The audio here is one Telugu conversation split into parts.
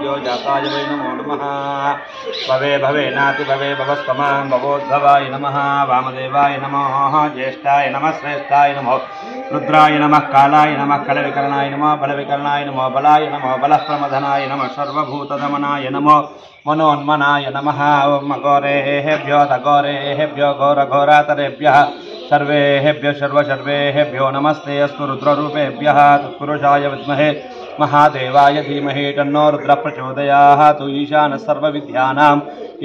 भूयो जाताय वै नमो नमः भवे भवेनाति भवे भवस्तमां भवोद्भवाय नमः वामदेवाय नमः ज्येष्ठाय नमः श्रेष्ठाय नमो रुद्राय नमः कालाय नमः कलविकरणाय नमः बलविकरणाय नमो बलाय नमो बलप्रमदनाय नमः सर्वभूतदमनाय नमो मनोन्मनाय नमः ओम घोरेभ्यो दघोरेभ्यो घोरघोरातरेभ्यः सर्वेभ्यो सर्वेभ्यो नमस्ते अस्तु रुद्ररूपेभ्यः तत्पुरुषाय विद्महे महादेवाय धीमहि तन्नो रुद्रः प्रचोदयात् ईशानः सर्वविद्यानाम्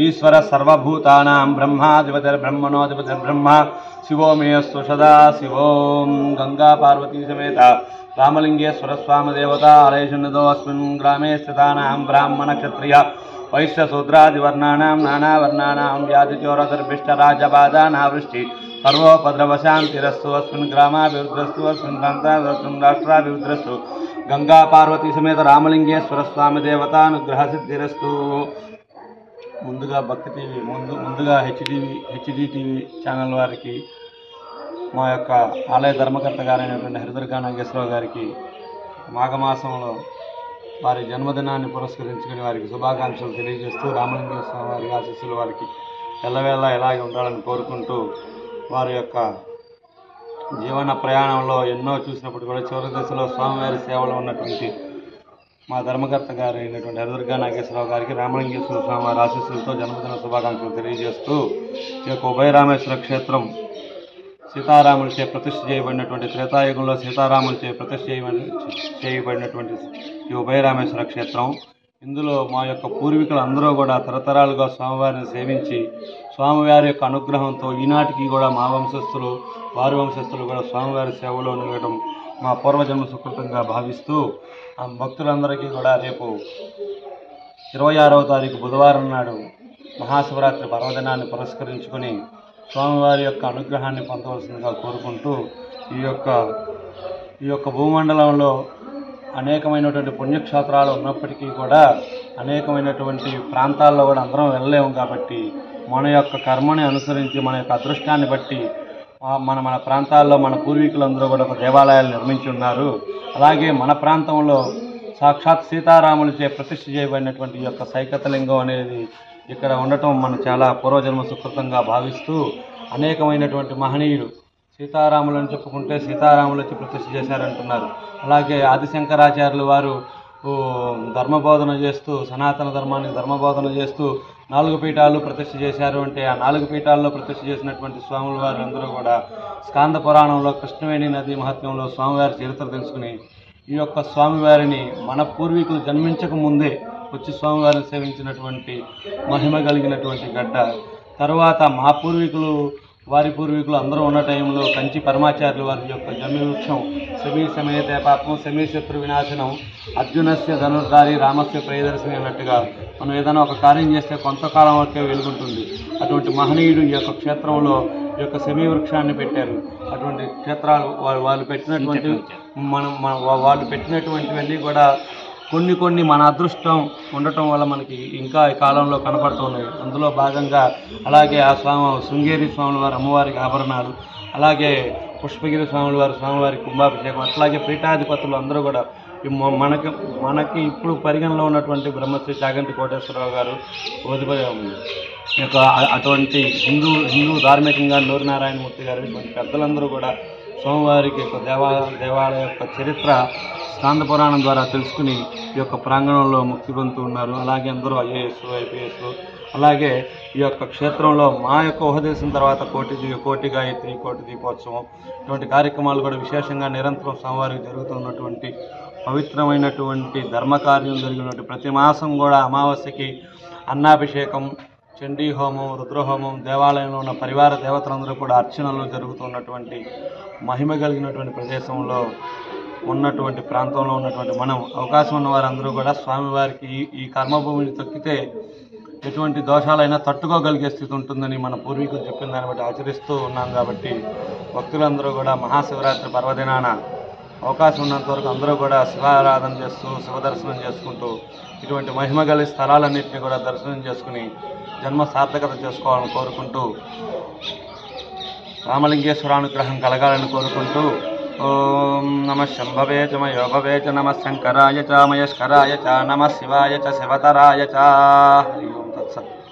ईश्वरः सर्वभूतानां ब्रह्माधिपतिर्ब्रह्मणोऽधिपतिर्ब्रह्मा शिवो मे अस्तु सदा शिवों गंगा पार्वती समेत रामलिंगेश्वर स्वामी देवता आलयसन्निधौ अस्मिन् ग्रामे स्थितानां ब्राह्मणक्षत्रिय वैश्यशूद्रादिवर्णानां नानावर्णानां व्याधिचोरदर्भिष्टराजबाधानावृष्टि सर्वोपद्रवशान्तिरस्तु अस्मिन् ग्रामाभिवृद्धिरस्तु अस्मिन् प्रान्ताभिवृद्धिरस्तु राष्ट्राभिवृद्धिरस्तु गंगा पार्वती समेत रामलिंगेश्वर स्वामी देवतानुग्रह सिद्धिरस्तु। ముందుగా భక్తి టీవీ ముందుగా హెచ్డి టీవీ ఛానల్ వారికి మా యొక్క ఆలయ ధర్మకర్త గారైనటువంటి హరిదుర్గా నాగేశ్వరరావు గారికి మాఘమాసంలో వారి జన్మదినాన్ని పురస్కరించుకుని వారికి శుభాకాంక్షలు తెలియజేస్తూ రామలింగేశ్వర వారి ఆశీస్సులు వారికి ఎల్లవేళ ఇలాగే ఉండాలని కోరుకుంటూ వారి యొక్క జీవన ప్రయాణంలో ఎన్నో చూసినప్పుడు కూడా చివరి దశలో స్వామివారి సేవలో ఉన్నటువంటి మా ధర్మకర్త గారైనటువంటి హరిదుర్గా నాగేశ్వరరావు గారికి రామలింగేశ్వర స్వామి వారి ఆశీస్సులతో జన్మదిన శుభాకాంక్షలు తెలియజేస్తూ ఈ యొక్క ఉభయరామేశ్వర క్షేత్రం సీతారాములచే ప్రతిష్ఠ చేయబడినటువంటి త్రేతాయుగంలో సీతారాములచే ప్రతిష్ఠ చేయబడినటువంటి ఈ ఉభయరామేశ్వర క్షేత్రం. ఇందులో మా యొక్క పూర్వీకులు అందరూ కూడా తరతరాలుగా స్వామివారిని సేవించి స్వామివారి యొక్క అనుగ్రహంతో ఈనాటికి కూడా మా వంశస్థులు వారి వంశస్థులు కూడా స్వామివారి సేవలో నిలవడం మా పూర్వజన్మ సుకృతంగా భావిస్తూ ఆ భక్తులందరికీ కూడా రేపు 26వ తారీఖు బుధవారం నాడు మహాశివరాత్రి పర్వదినాన్ని పురస్కరించుకొని స్వామివారి యొక్క అనుగ్రహాన్ని పొందవలసిందిగా కోరుకుంటూ ఈ యొక్క భూమండలంలో అనేకమైనటువంటి పుణ్యక్షేత్రాలు ఉన్నప్పటికీ కూడా అనేకమైనటువంటి ప్రాంతాల్లో కూడా అందరం వెళ్ళలేము కాబట్టి మన యొక్క కర్మని అనుసరించి మన యొక్క అదృష్టాన్ని బట్టి మన ప్రాంతాల్లో మన పూర్వీకులందరూ కూడా ఒక దేవాలయాలు నిర్మించి ఉన్నారు. అలాగే మన ప్రాంతంలో సాక్షాత్ సీతారాములచే ప్రతిష్ఠ చేయబడినటువంటి ఈ యొక్క సైకతలింగం అనేది ఇక్కడ ఉండటం మనం చాలా పూర్వజన్మ సుకృతంగా భావిస్తూ అనేకమైనటువంటి మహనీయులు సీతారాములను చెప్పుకుంటే సీతారాములు వచ్చి ప్రతిష్ఠ చేశారంటున్నారు. అలాగే ఆదిశంకరాచార్యులు వారు ధర్మబోధన చేస్తూ సనాతన ధర్మానికి ధర్మబోధన చేస్తూ 4 పీఠాలు ప్రతిష్ఠ చేశారు. అంటే ఆ 4 పీఠాల్లో ప్రతిష్ఠ చేసినటువంటి స్వాముల వారు అందరూ కూడా స్కాంద పురాణంలో కృష్ణవేణి నది మహత్యంలో స్వామివారి చరిత్ర తెలుసుకుని ఈ యొక్క స్వామివారిని మన పూర్వీకులు జన్మించక ముందే వచ్చి స్వామివారిని సేవించినటువంటి మహిమ కలిగినటువంటి గడ్డ. తర్వాత మా పూర్వీకులు వారి పూర్వీకులు అందరూ ఉన్న టైంలో కంచి పరమాచార్యులు వారి యొక్క జమ్మి వృక్షం శమీ సమేత పాపం శమీ శత్రు వినాశనం అర్జునస్య ధనుర్ధారి రామస్య ప్రియదర్శిని అన్నట్టుగా మనం ఏదైనా ఒక కార్యం చేస్తే కొంతకాలం వరకే వెలుగుంటుంది. అటువంటి మహనీయుడు ఈ యొక్క క్షేత్రంలో ఈ యొక్క శమీ వృక్షాన్ని పెట్టారు. అటువంటి క్షేత్రాలు వాళ్ళు పెట్టినటువంటివన్నీ కూడా కొన్ని మన అదృష్టం ఉండటం వల్ల మనకి ఇంకా ఈ కాలంలో కనపడుతున్నాయి. అందులో భాగంగా అలాగే ఆ శృంగేరి స్వాముల వారి అమ్మవారికి ఆభరణాలు, అలాగే పుష్పగిరి స్వాముల వారి స్వామివారికి కుంభాభిషేకం, అట్లాగే పీఠాధిపతులు అందరూ కూడా మనకి ఇప్పుడు పరిగణలో ఉన్నటువంటి బ్రహ్మశ్రీ చాగంటి కోటేశ్వరరావు గారు యొక్క అటువంటి హిందూ ధార్మికంగా నూరి నారాయణమూర్తి గారు ఇటువంటి పెద్దలందరూ కూడా స్వామివారికి యొక్క దేవాలయ యొక్క చరిత్ర స్కాంద పురాణం ద్వారా తెలుసుకుని ఈ యొక్క ప్రాంగణంలో ముక్తి పొందుతూ ఉన్నారు. అలాగే అందరూ ఐఏఎస్ ఐపీఎస్ అలాగే ఈ యొక్క క్షేత్రంలో మా యొక్క ఉపదేశం తర్వాత కోటి గాయత్రి కోటి దీపోత్సవం ఇటువంటి కార్యక్రమాలు కూడా విశేషంగా నిరంతరం స్వామివారికి జరుగుతున్నటువంటి పవిత్రమైనటువంటి ధర్మకార్యం జరిగినటువంటి ప్రతి మాసం కూడా అమావాస్యకి అన్నాభిషేకం, చండీ హోమం, రుద్రహోమం, దేవాలయంలో ఉన్న పరివార దేవతలందరూ కూడా అర్చనలు జరుగుతున్నటువంటి మహిమ కలిగినటువంటి ప్రదేశంలో ఉన్నటువంటి ప్రాంతంలో ఉన్నటువంటి మనం అవకాశం ఉన్న వారందరూ కూడా స్వామివారికి ఈ కర్మభూమిని తొక్కితే ఎటువంటి దోషాలైనా తట్టుకోగలిగే స్థితి ఉంటుందని మన పూర్వీకులు చెప్పిన దాన్ని బట్టి ఆచరిస్తూ ఉన్నాం. కాబట్టి భక్తులందరూ కూడా మహాశివరాత్రి పర్వదినాన అవకాశం ఉన్నంత వరకు అందరూ కూడా శివారాధన చేస్తూ శివదర్శనం చేసుకుంటూ ఇటువంటి మహిమ గల స్థలాలన్నింటినీ కూడా దర్శనం చేసుకుని జన్మ సార్థకత చేసుకోవాలని కోరుకుంటూ రామలింగేశ్వర అనుగ్రహం కలగాలని కోరుకుంటూ ఓం నమః శంభవే చ మయోభవే చ నమః శంకరాయ చ మయస్కరాయ చ నమః శివాయ చ శివతరాయ చ. హరి ఓం తత్సత్.